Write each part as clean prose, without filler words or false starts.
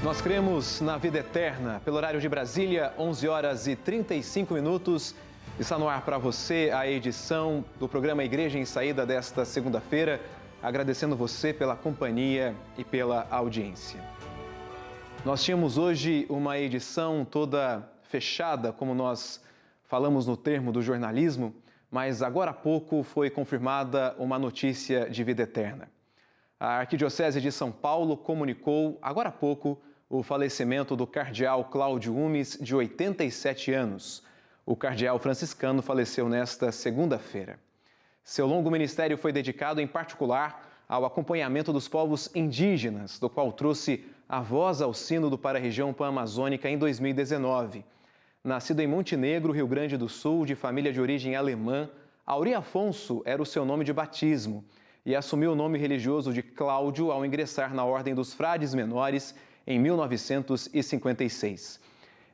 Nós cremos na vida eterna. Pelo horário de Brasília, 11 horas e 35 minutos. Está no ar para você a edição do programa Igreja em Saída desta segunda-feira. Agradecendo você pela companhia e pela audiência. Nós tínhamos hoje uma edição toda fechada, como nós falamos no termo do jornalismo, mas agora há pouco foi confirmada uma notícia de vida eterna. A Arquidiocese de São Paulo comunicou, agora há pouco, o falecimento do cardeal Cláudio Umes, de 87 anos. O cardeal franciscano faleceu nesta segunda-feira. Seu longo ministério foi dedicado, em particular, ao acompanhamento dos povos indígenas, do qual trouxe a voz ao Sínodo para a região pan-amazônica em 2019. Nascido em Montenegro, Rio Grande do Sul, de família de origem alemã, Auri Afonso era o seu nome de batismo e assumiu o nome religioso de Cláudio ao ingressar na Ordem dos Frades Menores em 1956.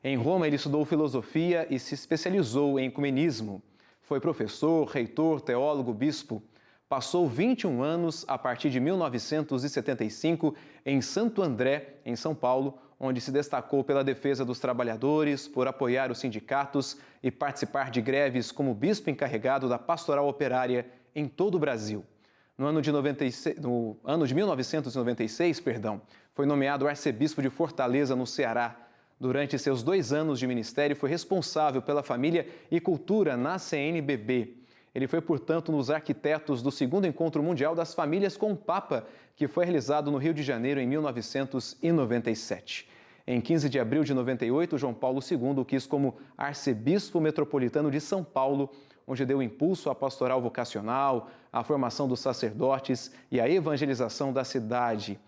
Em Roma, ele estudou filosofia e se especializou em ecumenismo. Foi professor, reitor, teólogo, bispo. Passou 21 anos, a partir de 1975, em Santo André, em São Paulo, onde se destacou pela defesa dos trabalhadores, por apoiar os sindicatos e participar de greves como bispo encarregado da pastoral operária em todo o Brasil. No ano de 1996, foi nomeado arcebispo de Fortaleza, no Ceará. Durante seus 2 anos de ministério, foi responsável pela família e cultura na CNBB. Ele foi, portanto, um dos arquitetos do segundo Encontro Mundial das Famílias com o Papa, que foi realizado no Rio de Janeiro em 1997. Em 15 de abril de 98, João Paulo II o quis como arcebispo metropolitano de São Paulo, onde deu impulso à pastoral vocacional, à formação dos sacerdotes e à evangelização da cidade.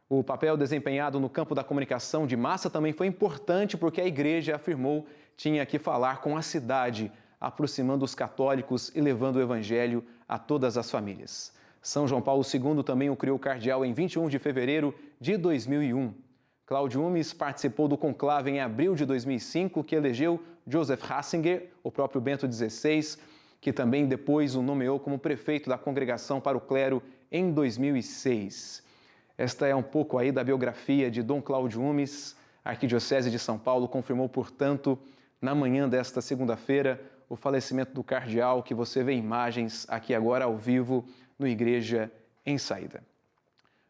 O papel desempenhado no campo da comunicação de massa também foi importante porque a igreja, afirmou, tinha que falar com a cidade, aproximando os católicos e levando o evangelho a todas as famílias. São João Paulo II também o criou cardeal em 21 de fevereiro de 2001. Cláudio Umes participou do conclave em abril de 2005, que elegeu Joseph Ratzinger, o próprio Bento XVI, que também depois o nomeou como prefeito da Congregação para o Clero em 2006. Esta é um pouco aí da biografia de Dom Cláudio Umes. A Arquidiocese de São Paulo confirmou, portanto, na manhã desta segunda-feira, o falecimento do cardeal, que você vê imagens aqui agora ao vivo no Igreja em Saída.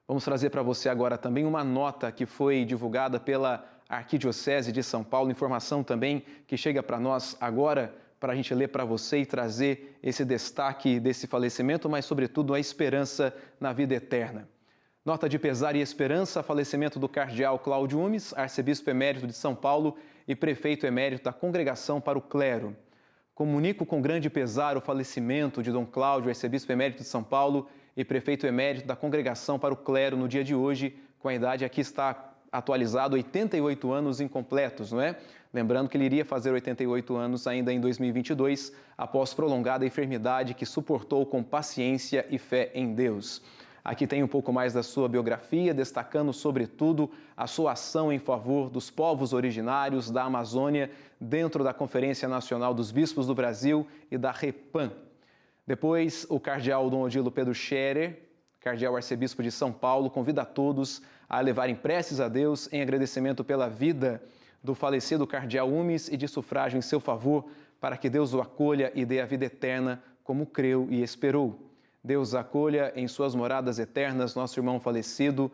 Vamos trazer para você agora também uma nota que foi divulgada pela Arquidiocese de São Paulo, informação também que chega para nós agora, para a gente ler para você e trazer esse destaque desse falecimento, mas sobretudo a esperança na vida eterna. Nota de pesar e esperança, falecimento do cardeal Cláudio Umes, arcebispo emérito de São Paulo e prefeito emérito da Congregação para o Clero. Comunico com grande pesar o falecimento de Dom Cláudio, arcebispo emérito de São Paulo e prefeito emérito da Congregação para o Clero no dia de hoje, com a idade aqui está atualizado 88 anos incompletos, não é? Lembrando que ele iria fazer 88 anos ainda em 2022, após prolongada enfermidade que suportou com paciência e fé em Deus. Aqui tem um pouco mais da sua biografia, destacando, sobretudo, a sua ação em favor dos povos originários da Amazônia, dentro da Conferência Nacional dos Bispos do Brasil e da REPAM. Depois, o cardeal Dom Odilo Pedro Scherer, cardeal arcebispo de São Paulo, convida a todos a levarem preces a Deus em agradecimento pela vida do falecido cardeal Umes e de sufrágio em seu favor, para que Deus o acolha e dê a vida eterna, como creu e esperou. Deus acolha em suas moradas eternas nosso irmão falecido,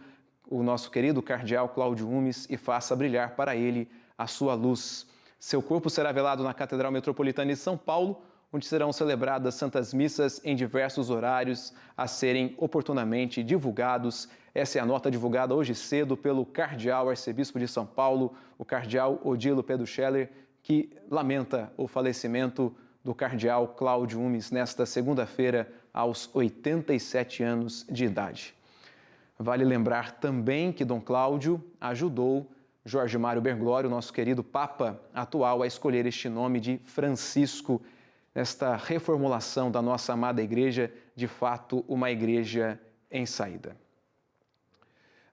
o nosso querido cardeal Cláudio Umes, e faça brilhar para ele a sua luz. Seu corpo será velado na Catedral Metropolitana de São Paulo, onde serão celebradas santas missas em diversos horários a serem oportunamente divulgados. Essa é a nota divulgada hoje cedo pelo cardeal arcebispo de São Paulo, o cardeal Odilo Pedro Scherer, que lamenta o falecimento do cardeal Cláudio Umes nesta segunda-feira, aos 87 anos de idade. Vale lembrar também que Dom Cláudio ajudou Jorge Mário Bergoglio, nosso querido Papa atual, a escolher este nome de Francisco, nesta reformulação da nossa amada igreja, de fato uma igreja em saída.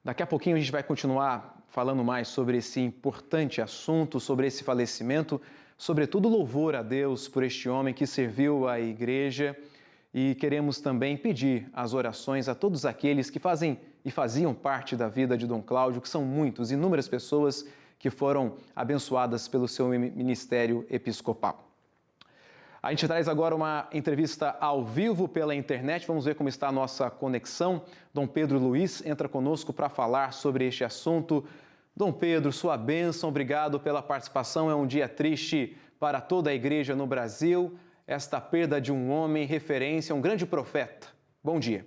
Daqui a pouquinho a gente vai continuar falando mais sobre esse importante assunto, sobre esse falecimento, sobretudo louvor a Deus por este homem que serviu a igreja, e queremos também pedir as orações a todos aqueles que fazem e faziam parte da vida de Dom Cláudio, que são muitos, inúmeras pessoas que foram abençoadas pelo seu ministério episcopal. A gente traz agora uma entrevista ao vivo pela internet. Vamos ver como está a nossa conexão. Dom Pedro Luiz entra conosco para falar sobre este assunto. Dom Pedro, sua bênção, obrigado pela participação. É um dia triste para toda a igreja no Brasil. Esta perda de um homem, referência, um grande profeta. Bom dia.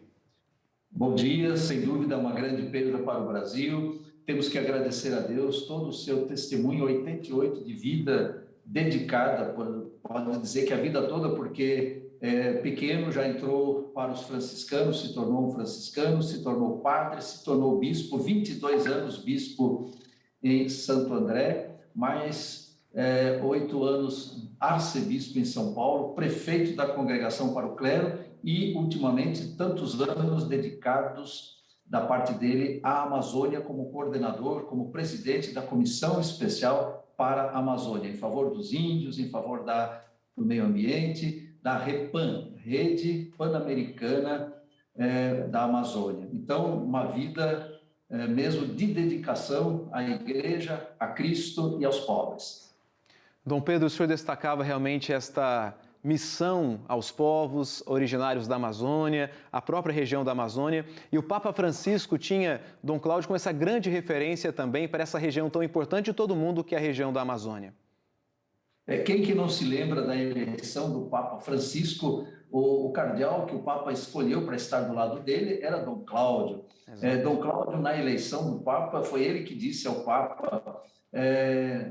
Bom dia, sem dúvida, uma grande perda para o Brasil. Temos que agradecer a Deus todo o seu testemunho, 88 de vida dedicada, pode dizer que a vida toda, porque pequeno já entrou para os franciscanos, se tornou um franciscano, se tornou padre, se tornou bispo, 22 anos bispo em Santo André, mais 8 anos arcebispo em São Paulo, prefeito da Congregação para o Clero e, ultimamente, tantos anos dedicados da parte dele à Amazônia como coordenador, como presidente da Comissão Especial para a Amazônia, em favor dos índios, em favor do meio ambiente, da REPAM, Rede Pan-Americana da Amazônia. Então, uma vida mesmo de dedicação à Igreja, a Cristo e aos pobres. Dom Pedro, o senhor destacava realmente esta missão aos povos originários da Amazônia, a própria região da Amazônia, e o Papa Francisco tinha Dom Cláudio como essa grande referência também para essa região tão importante de todo mundo que é a região da Amazônia. Quem que não se lembra da eleição do Papa Francisco? O cardeal que o Papa escolheu para estar do lado dele era Dom Cláudio. Dom Cláudio, na eleição do Papa, foi ele que disse ao Papa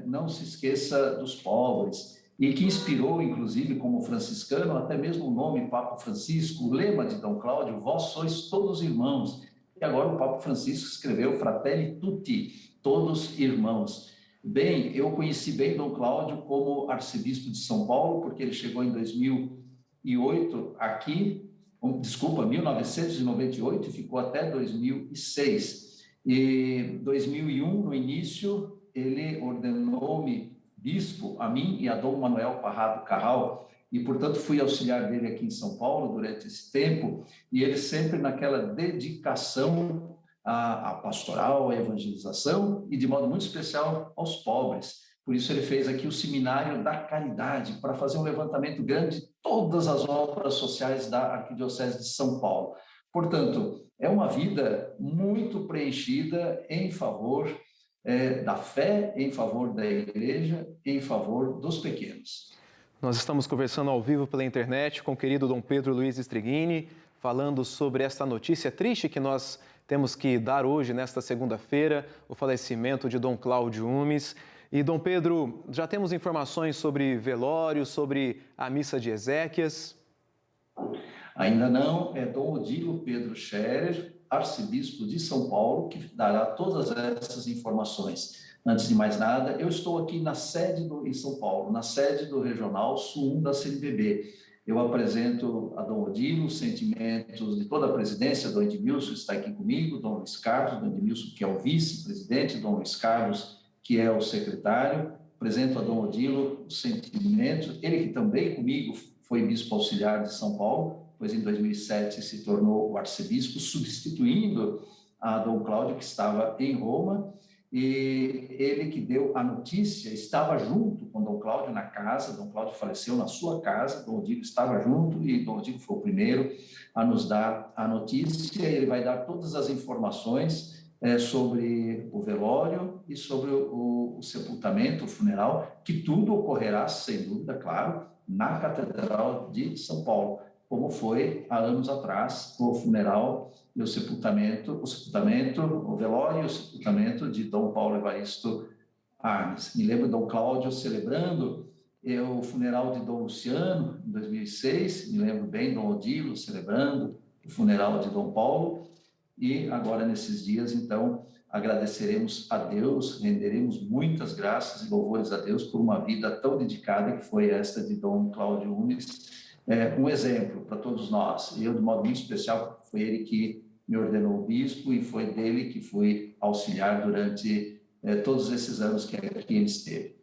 não se esqueça dos pobres, e que inspirou, inclusive, como franciscano, até mesmo o nome Papa Francisco, o lema de Dom Cláudio, vós sois todos irmãos. E agora o Papa Francisco escreveu Fratelli Tutti, todos irmãos. Bem, eu conheci bem Dom Cláudio como arcebispo de São Paulo, porque ele chegou em 2008 aqui, 1998, e ficou até 2006. E 2001, no início, ele ordenou-me bispo, a mim e a Dom Manuel Parrado Carral, e, portanto, fui auxiliar dele aqui em São Paulo durante esse tempo, e ele sempre naquela dedicação à pastoral, à evangelização e, de modo muito especial, aos pobres. Por isso, ele fez aqui o Seminário da Caridade, para fazer um levantamento grande de todas as obras sociais da Arquidiocese de São Paulo. Portanto, é uma vida muito preenchida em favor da fé, em favor da igreja, em favor dos pequenos. Nós estamos conversando ao vivo pela internet com o querido Dom Pedro Luiz Strigini, falando sobre esta notícia triste que nós temos que dar hoje, nesta segunda-feira, o falecimento de Dom Cláudio Umes. E, Dom Pedro, já temos informações sobre velório, sobre a missa de Ezequias? Ainda não, é Dom Odilo Pedro Scherer, arcebispo de São Paulo, que dará todas essas informações. Antes de mais nada, eu estou aqui na sede em São Paulo, na sede do Regional Sul 1 da CNBB. Eu apresento a Dom Odilo os sentimentos de toda a presidência. Dom Edmilson está aqui comigo, Dom Luiz Carlos, Dom Edmilson, que é o vice-presidente, Dom Luiz Carlos, que é o secretário. Apresento a Dom Odilo os sentimentos, ele que também comigo foi bispo auxiliar de São Paulo, pois em 2007 se tornou o arcebispo, substituindo a Dom Cláudio, que estava em Roma, e ele que deu a notícia, estava junto com Dom Cláudio na casa. Dom Cláudio faleceu na sua casa, Dom Odilo estava junto, e Dom Odilo foi o primeiro a nos dar a notícia. Ele vai dar todas as informações sobre o velório e sobre o sepultamento, o funeral, que tudo ocorrerá, sem dúvida, claro, na Catedral de São Paulo, como foi há anos atrás o funeral e o sepultamento, o velório e o sepultamento de Dom Paulo Evaristo Arnes. Me lembro de Dom Cláudio celebrando o funeral de Dom Luciano, em 2006, me lembro bem Dom Odilo celebrando o funeral de Dom Paulo, e agora nesses dias, então, agradeceremos a Deus, renderemos muitas graças e louvores a Deus por uma vida tão dedicada que foi esta de Dom Cláudio Umes, um exemplo para todos nós. Eu, de modo muito especial, foi ele que me ordenou bispo e foi dele que fui auxiliar durante todos esses anos que ele esteve.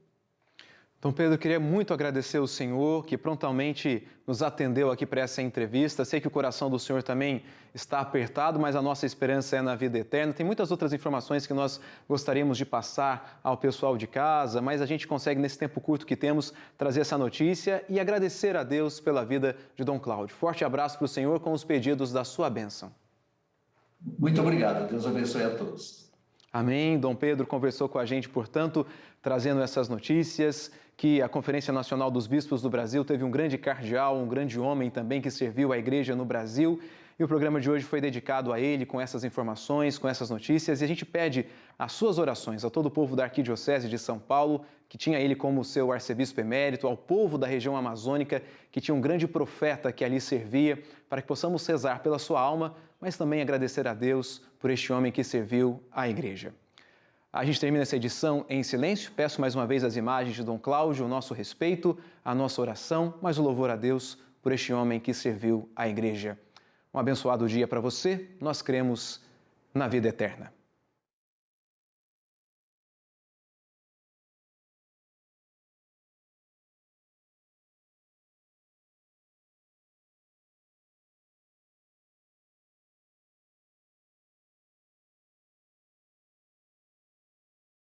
Dom Pedro, eu queria muito agradecer ao senhor que prontamente nos atendeu aqui para essa entrevista. Sei que o coração do senhor também está apertado, mas a nossa esperança é na vida eterna. Tem muitas outras informações que nós gostaríamos de passar ao pessoal de casa, mas a gente consegue, nesse tempo curto que temos, trazer essa notícia e agradecer a Deus pela vida de Dom Cláudio. Forte abraço para o senhor com os pedidos da sua bênção. Muito obrigado. Deus abençoe a todos. Amém. Dom Pedro conversou com a gente, portanto, trazendo essas notícias, que a Conferência Nacional dos Bispos do Brasil teve um grande cardeal, um grande homem também que serviu à Igreja no Brasil. E o programa de hoje foi dedicado a ele, com essas informações, com essas notícias. E a gente pede as suas orações a todo o povo da Arquidiocese de São Paulo, que tinha ele como seu arcebispo emérito, ao povo da região amazônica, que tinha um grande profeta que ali servia, para que possamos rezar pela sua alma, mas também agradecer a Deus por este homem que serviu à Igreja. A gente termina essa edição em silêncio. Peço mais uma vez as imagens de Dom Cláudio, o nosso respeito, a nossa oração, mas o louvor a Deus por este homem que serviu à Igreja. Um abençoado dia para você. Nós cremos na vida eterna.